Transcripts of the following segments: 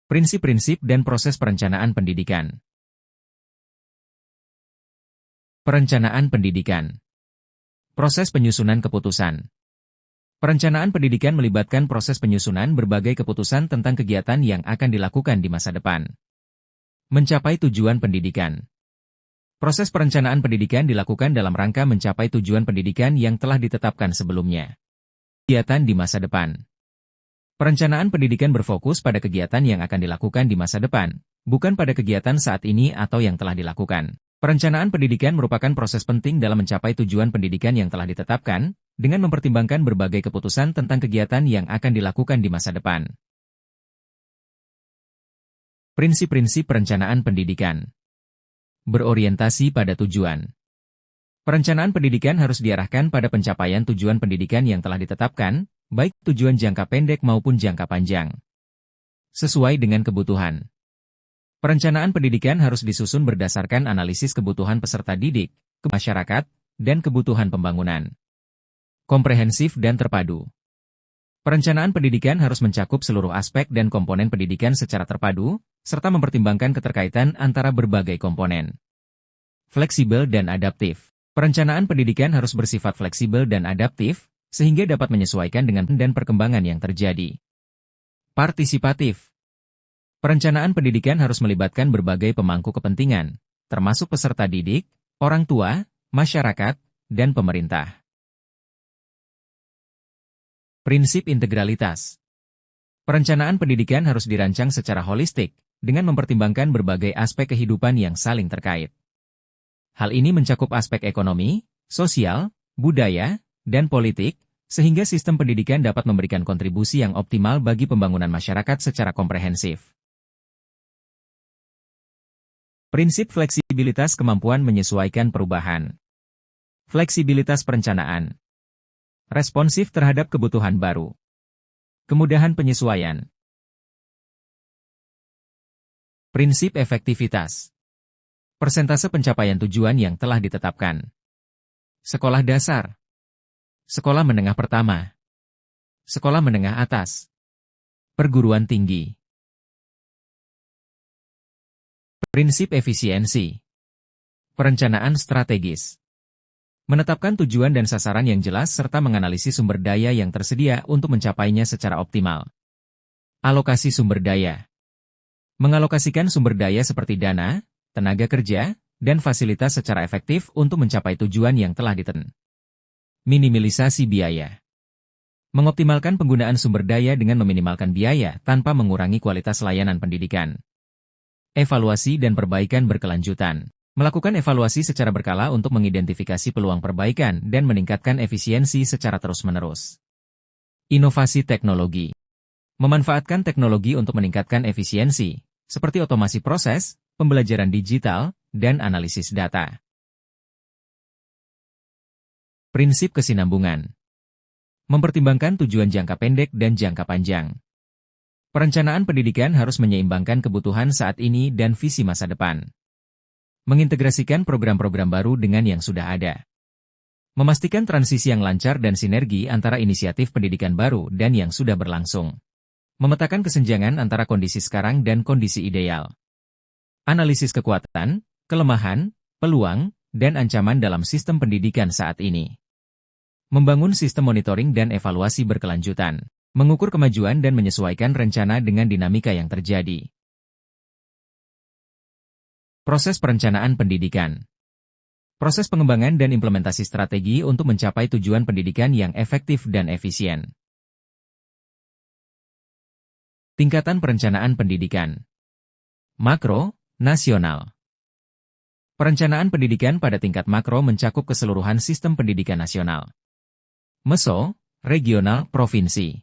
Prinsip-prinsip dan proses perencanaan pendidikan. Perencanaan pendidikan. Proses penyusunan keputusan. Perencanaan pendidikan melibatkan proses penyusunan berbagai keputusan tentang kegiatan yang akan dilakukan di masa depan. Mencapai tujuan pendidikan. Proses perencanaan pendidikan dilakukan dalam rangka mencapai tujuan pendidikan yang telah ditetapkan sebelumnya. Kegiatan di masa depan. Perencanaan pendidikan berfokus pada kegiatan yang akan dilakukan di masa depan, bukan pada kegiatan saat ini atau yang telah dilakukan. Perencanaan pendidikan merupakan proses penting dalam mencapai tujuan pendidikan yang telah ditetapkan, dengan mempertimbangkan berbagai keputusan tentang kegiatan yang akan dilakukan di masa depan. Prinsip-prinsip perencanaan pendidikan. Berorientasi pada tujuan. Perencanaan pendidikan harus diarahkan pada pencapaian tujuan pendidikan yang telah ditetapkan, baik tujuan jangka pendek maupun jangka panjang. Sesuai dengan kebutuhan. Perencanaan pendidikan harus disusun berdasarkan analisis kebutuhan peserta didik, masyarakat, dan kebutuhan pembangunan. Komprehensif dan terpadu. Perencanaan pendidikan harus mencakup seluruh aspek dan komponen pendidikan secara terpadu, serta mempertimbangkan keterkaitan antara berbagai komponen. Fleksibel dan adaptif. Perencanaan pendidikan harus bersifat fleksibel dan adaptif, sehingga dapat menyesuaikan dengan dan perkembangan yang terjadi. Partisipatif. Perencanaan pendidikan harus melibatkan berbagai pemangku kepentingan, termasuk peserta didik, orang tua, masyarakat, dan pemerintah. Prinsip integralitas. Perencanaan pendidikan harus dirancang secara holistik, dengan mempertimbangkan berbagai aspek kehidupan yang saling terkait. Hal ini mencakup aspek ekonomi, sosial, budaya, dan politik, sehingga sistem pendidikan dapat memberikan kontribusi yang optimal bagi pembangunan masyarakat secara komprehensif. Prinsip fleksibilitas kemampuan menyesuaikan perubahan. Fleksibilitas perencanaan. Responsif terhadap kebutuhan baru. Kemudahan penyesuaian. Prinsip efektivitas. Persentase pencapaian tujuan yang telah ditetapkan. Sekolah dasar. Sekolah menengah pertama. Sekolah menengah atas. Perguruan tinggi. Prinsip efisiensi. Perencanaan strategis. Menetapkan tujuan dan sasaran yang jelas serta menganalisis sumber daya yang tersedia untuk mencapainya secara optimal. Alokasi sumber daya. Mengalokasikan sumber daya seperti dana, tenaga kerja, dan fasilitas secara efektif untuk mencapai tujuan yang telah ditentukan. Minimalisasi biaya. Mengoptimalkan penggunaan sumber daya dengan meminimalkan biaya tanpa mengurangi kualitas layanan pendidikan. Evaluasi dan perbaikan berkelanjutan. Melakukan evaluasi secara berkala untuk mengidentifikasi peluang perbaikan dan meningkatkan efisiensi secara terus-menerus. Inovasi teknologi. Memanfaatkan teknologi untuk meningkatkan efisiensi, seperti otomasi proses, pembelajaran digital, dan analisis data. Prinsip kesinambungan. Mempertimbangkan tujuan jangka pendek dan jangka panjang. Perencanaan pendidikan harus menyeimbangkan kebutuhan saat ini dan visi masa depan. Mengintegrasikan program-program baru dengan yang sudah ada. Memastikan transisi yang lancar dan sinergi antara inisiatif pendidikan baru dan yang sudah berlangsung. Memetakan kesenjangan antara kondisi sekarang dan kondisi ideal. Analisis kekuatan, kelemahan, peluang, dan ancaman dalam sistem pendidikan saat ini. Membangun sistem monitoring dan evaluasi berkelanjutan. Mengukur kemajuan dan menyesuaikan rencana dengan dinamika yang terjadi. Proses perencanaan pendidikan. Proses pengembangan dan implementasi strategi untuk mencapai tujuan pendidikan yang efektif dan efisien. Tingkatan perencanaan pendidikan. Makro, nasional. Perencanaan pendidikan pada tingkat makro mencakup keseluruhan sistem pendidikan nasional. Meso, regional, provinsi.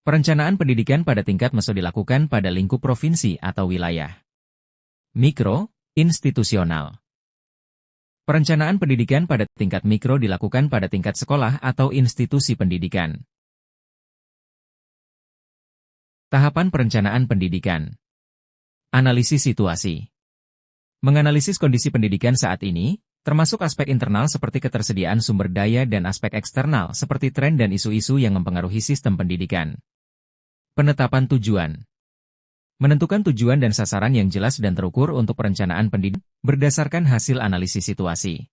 Perencanaan pendidikan pada tingkat meso dilakukan pada lingkup provinsi atau wilayah. Mikro, institusional. Perencanaan pendidikan pada tingkat mikro dilakukan pada tingkat sekolah atau institusi pendidikan. Tahapan perencanaan pendidikan. Analisis situasi. Menganalisis kondisi pendidikan saat ini, termasuk aspek internal seperti ketersediaan sumber daya dan aspek eksternal seperti tren dan isu-isu yang mempengaruhi sistem pendidikan. Penetapan tujuan. Menentukan tujuan dan sasaran yang jelas dan terukur untuk perencanaan pendidikan berdasarkan hasil analisis situasi.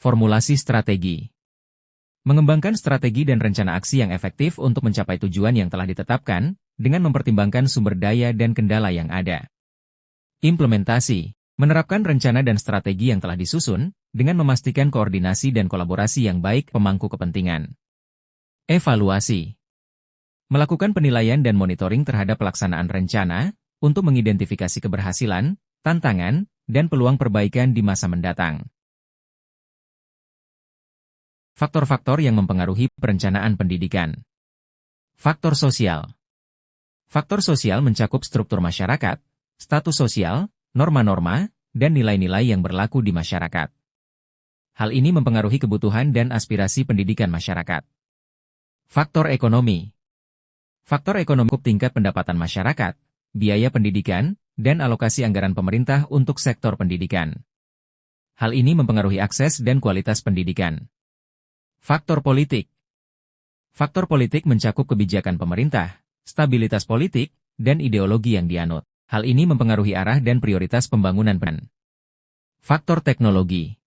Formulasi strategi. Mengembangkan strategi dan rencana aksi yang efektif untuk mencapai tujuan yang telah ditetapkan, dengan mempertimbangkan sumber daya dan kendala yang ada. Implementasi. Menerapkan rencana dan strategi yang telah disusun, dengan memastikan koordinasi dan kolaborasi yang baik pemangku kepentingan. Evaluasi. Melakukan penilaian dan monitoring terhadap pelaksanaan rencana, untuk mengidentifikasi keberhasilan, tantangan, dan peluang perbaikan di masa mendatang. Faktor-faktor yang mempengaruhi perencanaan pendidikan. Faktor sosial. Faktor sosial mencakup struktur masyarakat, status sosial, norma-norma, dan nilai-nilai yang berlaku di masyarakat. Hal ini mempengaruhi kebutuhan dan aspirasi pendidikan masyarakat. Faktor ekonomi. Faktor ekonomi tingkat pendapatan masyarakat, biaya pendidikan, dan alokasi anggaran pemerintah untuk sektor pendidikan. Hal ini mempengaruhi akses dan kualitas pendidikan. Faktor politik. Faktor politik mencakup kebijakan pemerintah, stabilitas politik, dan ideologi yang dianut. Hal ini mempengaruhi arah dan prioritas pembangunan pendidikan. Faktor teknologi.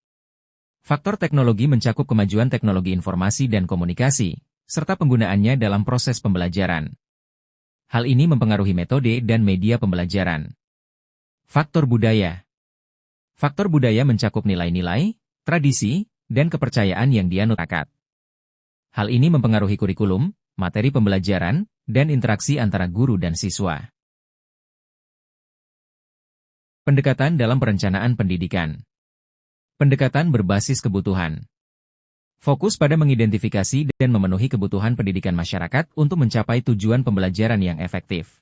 Faktor teknologi mencakup kemajuan teknologi informasi dan komunikasi, serta penggunaannya dalam proses pembelajaran. Hal ini mempengaruhi metode dan media pembelajaran. Faktor budaya. Faktor budaya mencakup nilai-nilai, tradisi, dan kepercayaan yang dianut masyarakat. Hal ini mempengaruhi kurikulum, materi pembelajaran, dan interaksi antara guru dan siswa. Pendekatan dalam perencanaan pendidikan. Pendekatan berbasis kebutuhan. Fokus pada mengidentifikasi dan memenuhi kebutuhan pendidikan masyarakat untuk mencapai tujuan pembelajaran yang efektif.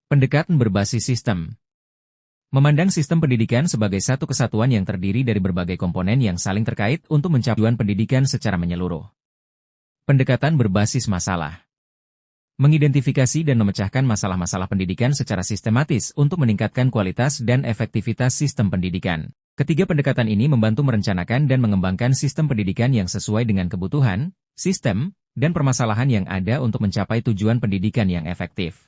Pendekatan berbasis sistem. Memandang sistem pendidikan sebagai satu kesatuan yang terdiri dari berbagai komponen yang saling terkait untuk mencapai tujuan pendidikan secara menyeluruh. Pendekatan berbasis masalah. Mengidentifikasi dan memecahkan masalah-masalah pendidikan secara sistematis untuk meningkatkan kualitas dan efektivitas sistem pendidikan. Ketiga pendekatan ini membantu merencanakan dan mengembangkan sistem pendidikan yang sesuai dengan kebutuhan, sistem, dan permasalahan yang ada untuk mencapai tujuan pendidikan yang efektif.